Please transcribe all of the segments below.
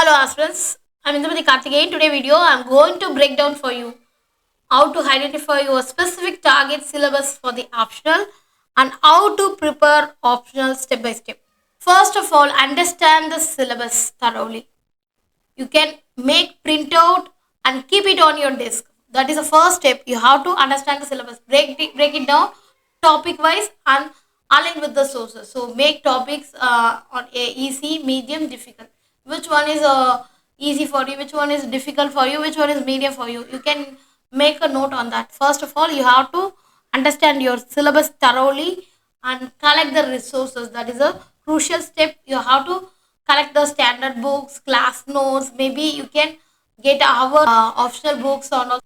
Hello aspirants, I'm Indumati Karthikeyan. Today video I'm going to break down for you how to identify your specific target syllabus for the optional and how to prepare optional step by step. First of all, understand the syllabus thoroughly. You can make printout and keep it on your desk. That is the first step. You have to understand the syllabus. Break it down topic wise and align with the sources. So make topics on a easy, medium, difficult. Which one is easy for you? Which one is difficult for you? Which one is medium for you? You can make a note on that. First of all, you have to understand your syllabus thoroughly and collect the resources. That is a crucial step. You have to collect the standard books, class notes. Maybe you can get our optional books on.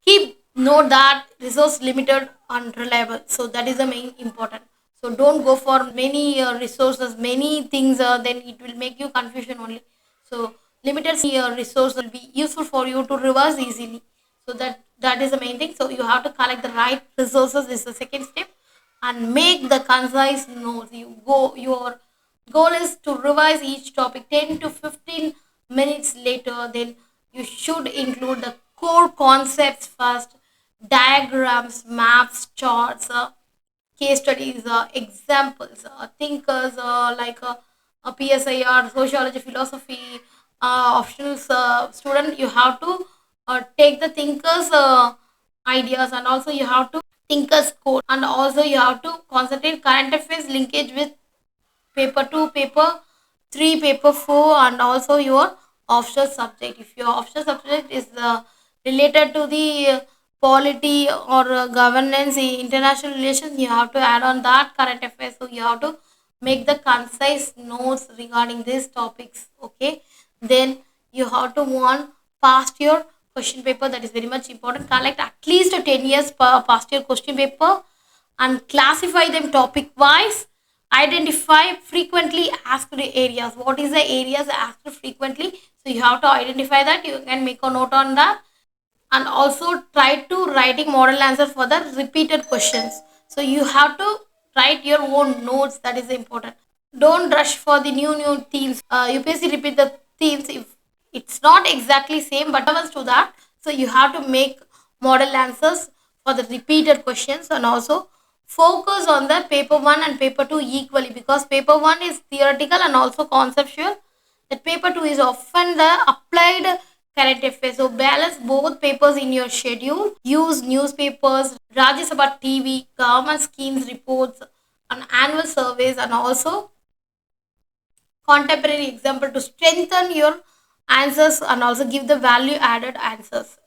Keep note that resource limited and reliable. So that is the main important. So don't go for many resources, many things. Then it will make you confusion only. So limited resource will be useful for you to revise easily. So that is the main thing. So you have to collect the right resources. This is the second step, and make the concise notes. Your goal is to revise each topic 10 to 15 minutes later. Then you should include the core concepts first, diagrams, maps, charts, case studies, examples, thinkers like PSIR, sociology, philosophy, optional student. You have to take the thinkers ideas, and also you have to thinkers code, and also you have to concentrate current affairs linkage with paper 2, paper 3, paper 4, and also your optional subject. If your optional subject is related to the polity or governance, international relations, you have to add on that current affairs. So you have to make the concise notes regarding these topics. Okay, then you have to move on past your question paper. That is very much important. Collect at least 10 years past your question paper and classify them topic wise. Identify frequently asked areas. What is the areas asked frequently? So you have to identify that. You can make a note on that, and also try to writing model answer for the repeated questions. So you have to write your own notes. That is important. Don't rush for the new themes. UPSC repeat the themes if it's not exactly same, but relevance to that. So you have to make model answers for the repeated questions, and also focus on the paper 1 and paper 2 equally, because paper 1 is theoretical and also conceptual. That paper 2 is often the applied current affairs. So balance both papers in your schedule. Use newspapers, Rajya Sabha TV, government schemes reports, and annual surveys, and also contemporary example to strengthen your answers and also give the value added answers.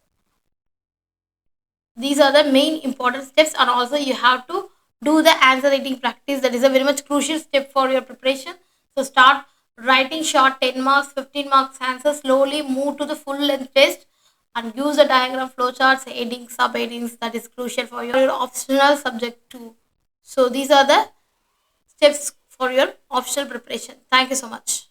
These are the main important steps, and also you have to do the answer writing practice. That is a very much crucial step for your preparation. So start writing short 10 marks, 15 marks answers, slowly move to the full length test, and use the diagram, flowcharts, headings, subheadings. That is crucial for your optional subject too. So these are the steps for your optional preparation. Thank you so much.